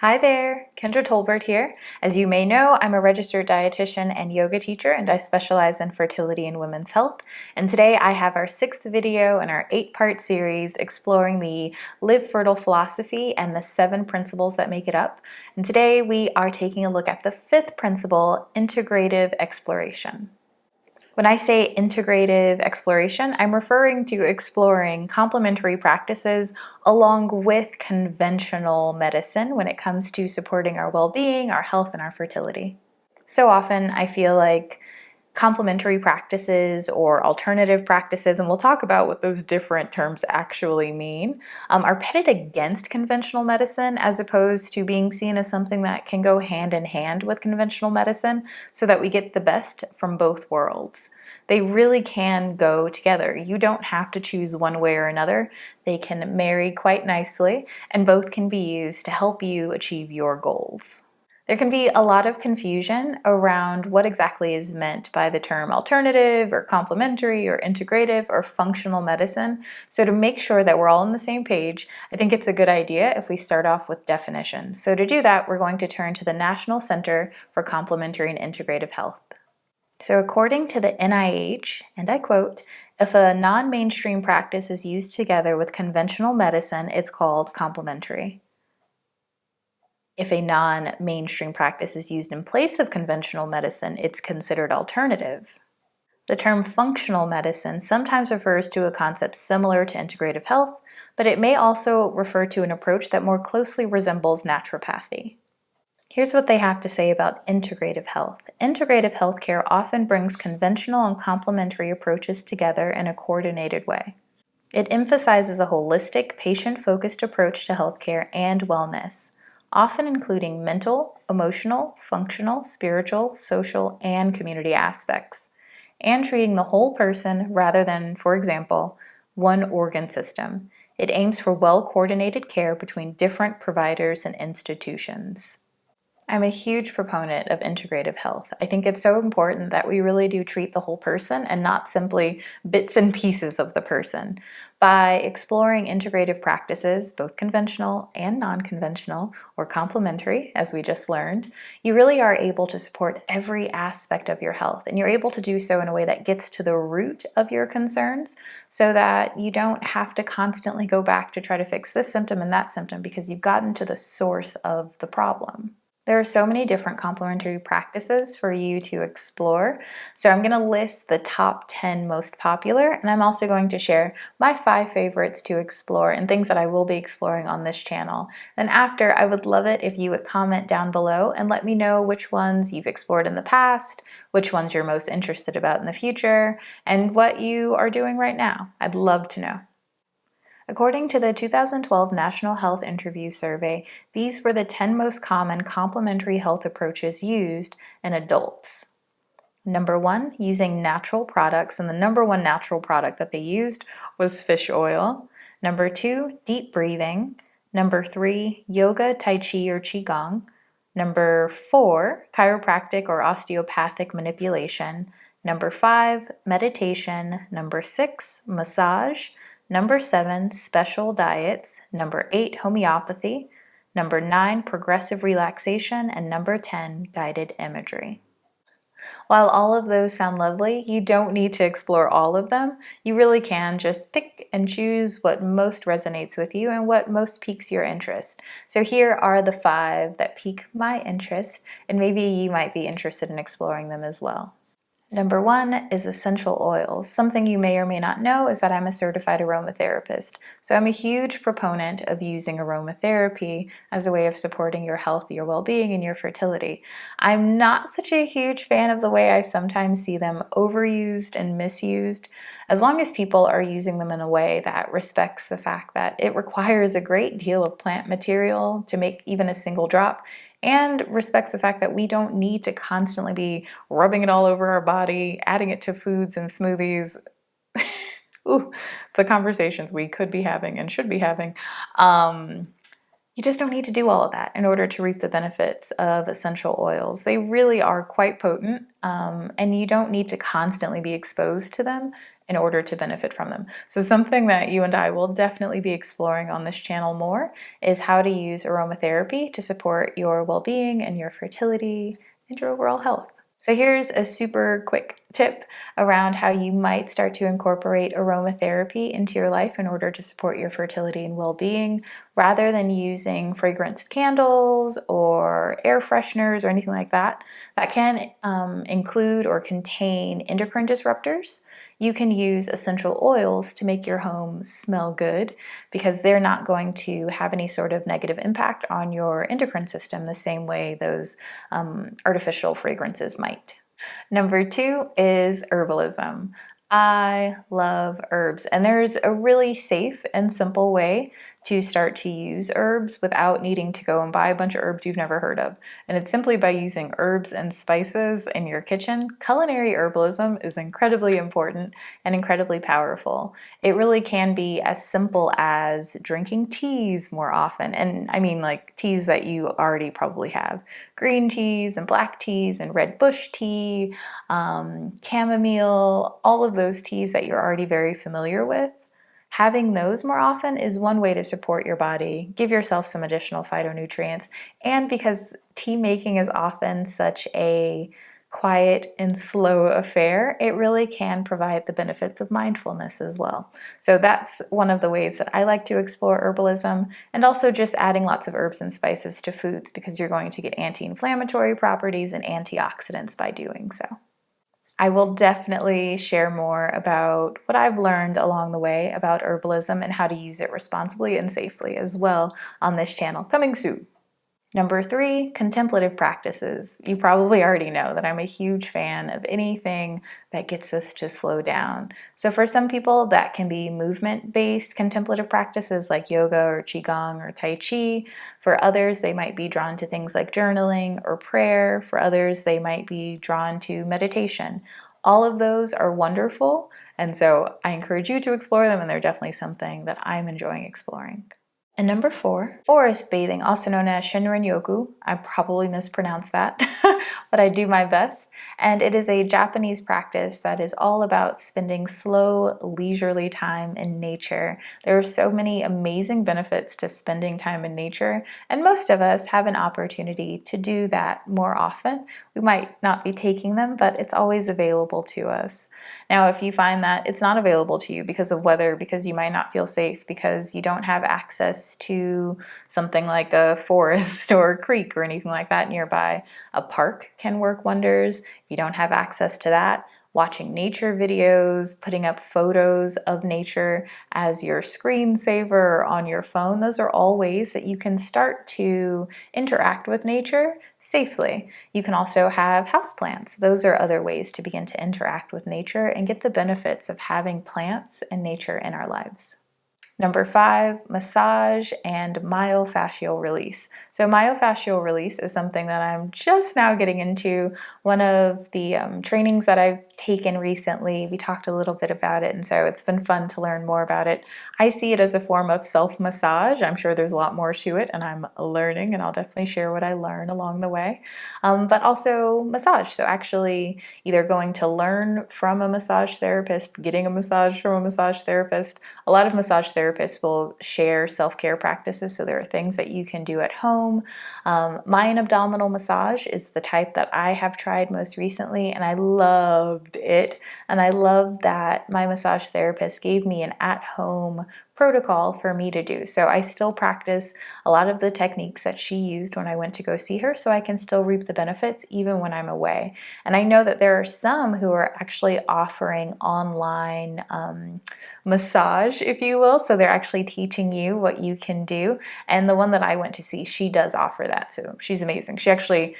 Hi there, Kendra Tolbert here. As you may know, I'm a registered dietitian and yoga teacher, and I specialize in fertility and women's health. And today I have our 6th video in our 8-part series exploring the Live Fertile philosophy and the 7 principles that make it up. And today we are taking a look at the 5th principle, Integrative Exploration. When I say integrative exploration, I'm referring to exploring complementary practices along with conventional medicine when it comes to supporting our well-being, our health, and our fertility. So often I feel like complementary practices or alternative practices, and we'll talk about what those different terms actually mean, are pitted against conventional medicine as opposed to being seen as something that can go hand in hand with conventional medicine so that we get the best from both worlds. They really can go together. You don't have to choose one way or another. They can marry quite nicely, and both can be used to help you achieve your goals. There can be a lot of confusion around what exactly is meant by the term alternative or complementary or integrative or functional medicine. So to make sure that we're all on the same page, I think it's a good idea if we start off with definitions. So to do that, we're going to turn to the National Center for Complementary and Integrative Health. So according to the NIH, and I quote, if a non-mainstream practice is used together with conventional medicine, it's called complementary. If a non-mainstream practice is used in place of conventional medicine, it's considered alternative. The term functional medicine sometimes refers to a concept similar to integrative health, but it may also refer to an approach that more closely resembles naturopathy. Here's what they have to say about integrative health. Integrative healthcare often brings conventional and complementary approaches together in a coordinated way. It emphasizes a holistic, patient-focused approach to healthcare and wellness, often including mental, emotional, functional, spiritual, social, and community aspects, and treating the whole person rather than, for example, one organ system. It aims for well-coordinated care between different providers and institutions. I'm a huge proponent of integrative health. I think it's so important that we really do treat the whole person and not simply bits and pieces of the person. By exploring integrative practices, both conventional and non-conventional, or complementary, as we just learned, you really are able to support every aspect of your health, and you're able to do so in a way that gets to the root of your concerns so that you don't have to constantly go back to try to fix this symptom and that symptom because you've gotten to the source of the problem. There are so many different complementary practices for you to explore. So I'm going to list the top 10 most popular, and I'm also going to share my 5 favorites to explore and things that I will be exploring on this channel. And after, I would love it if you would comment down below and let me know which ones you've explored in the past, which ones you're most interested about in the future, and what you are doing right now. I'd love to know. According to the 2012 National Health Interview Survey, these were the 10 most common complementary health approaches used in adults. Number 1, using natural products, and the number 1 natural product that they used was fish oil. Number 2, deep breathing. Number 3, yoga, tai chi, or qigong. Number 4, chiropractic or osteopathic manipulation. Number 5, meditation. Number 6, massage. Number 7, special diets. Number 8, homeopathy. Number 9, progressive relaxation. And number 10, guided imagery. While all of those sound lovely, you don't need to explore all of them. You really can just pick and choose what most resonates with you and what most piques your interest. So here are the 5 that pique my interest, and maybe you might be interested in exploring them as well. Number 1 is essential oils. Something you may or may not know is that I'm a certified aromatherapist. So I'm a huge proponent of using aromatherapy as a way of supporting your health, your well-being, and your fertility. I'm not such a huge fan of the way I sometimes see them overused and misused, as long as people are using them in a way that respects the fact that it requires a great deal of plant material to make even a single drop, and respects the fact that we don't need to constantly be rubbing it all over our body, adding it to foods and smoothies. Ooh, the conversations we could be having and should be having. You just don't need to do all of that in order to reap the benefits of essential oils. They really are quite potent, and you don't need to constantly be exposed to them in order to benefit from them. So something that you and I will definitely be exploring on this channel more is how to use aromatherapy to support your well-being and your fertility and your overall health. So here's a super quick tip around how you might start to incorporate aromatherapy into your life in order to support your fertility and well-being, rather than using fragranced candles or air fresheners or anything like that. That can include or contain endocrine disruptors. You can use essential oils to make your home smell good because they're not going to have any sort of negative impact on your endocrine system the same way those artificial fragrances might. Number 2 is herbalism. I love herbs, and there's a really safe and simple way to start to use herbs without needing to go and buy a bunch of herbs you've never heard of. And it's simply by using herbs and spices in your kitchen. Culinary herbalism is incredibly important and incredibly powerful. It really can be as simple as drinking teas more often. And I mean like teas that you already probably have. Green teas and black teas and red bush tea, chamomile, all of those teas that you're already very familiar with. Having those more often is one way to support your body, give yourself some additional phytonutrients, and because tea making is often such a quiet and slow affair, it really can provide the benefits of mindfulness as well. So that's one of the ways that I like to explore herbalism, and also just adding lots of herbs and spices to foods because you're going to get anti-inflammatory properties and antioxidants by doing so. I will definitely share more about what I've learned along the way about herbalism and how to use it responsibly and safely as well on this channel, coming soon. Number 3, contemplative practices. You probably already know that I'm a huge fan of anything that gets us to slow down. So for some people, that can be movement-based contemplative practices like yoga or qigong or tai chi. For others, they might be drawn to things like journaling or prayer. For others, they might be drawn to meditation. All of those are wonderful, and so I encourage you to explore them, and they're definitely something that I'm enjoying exploring. And number 4, forest bathing, also known as Shinrin-yoku. I probably mispronounced that, but I do my best. And it is a Japanese practice that is all about spending slow, leisurely time in nature. There are so many amazing benefits to spending time in nature, and most of us have an opportunity to do that more often. We might not be taking them, but it's always available to us. Now, if you find that it's not available to you because of weather, because you might not feel safe, because you don't have access to something like a forest or a creek or anything like that nearby, a park can work wonders. If you don't have access to that, watching nature videos, putting up photos of nature as your screensaver on your phone, those are all ways that you can start to interact with nature safely. You can also have houseplants. Those are other ways to begin to interact with nature and get the benefits of having plants and nature in our lives. Number 5, massage and myofascial release. So myofascial release is something that I'm just now getting into. One of the trainings that I've taken recently, we talked a little bit about it, and so it's been fun to learn more about it. I see it as a form of self-massage. I'm sure there's a lot more to it, and I'm learning, and I'll definitely share what I learn along the way. But also massage. So actually either going to learn from a massage therapist, getting a massage from a massage therapist. A lot of massage therapists will share self-care practices, so there are things that you can do at home. Mayan abdominal massage is the type that I have tried most recently, and I loved it. And I love that my massage therapist gave me an at-home protocol for me to do. So I still practice a lot of the techniques that she used when I went to go see her, so I can still reap the benefits even when I'm away. And I know that there are some who are actually offering online massage, if you will. So they're actually teaching you what you can do. And the one that I went to see, she does offer that. So she's amazing. She actually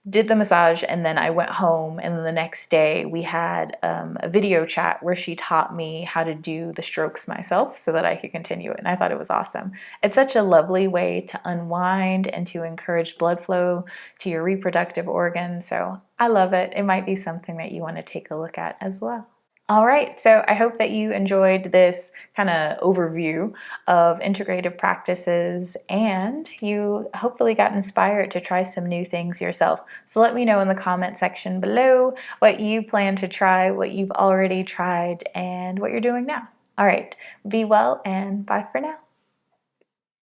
did the massage, and then I went home, and then the next day we had a video chat where she taught me how to do the strokes myself so that I could continue it, and I thought it was awesome. It's such a lovely way to unwind and to encourage blood flow to your reproductive organs, so I love it. It might be something that you want to take a look at as well. All right, so I hope that you enjoyed this kind of overview of integrative practices and you hopefully got inspired to try some new things yourself. So let me know in the comment section below what you plan to try, what you've already tried, and what you're doing now. All right, be well and bye for now.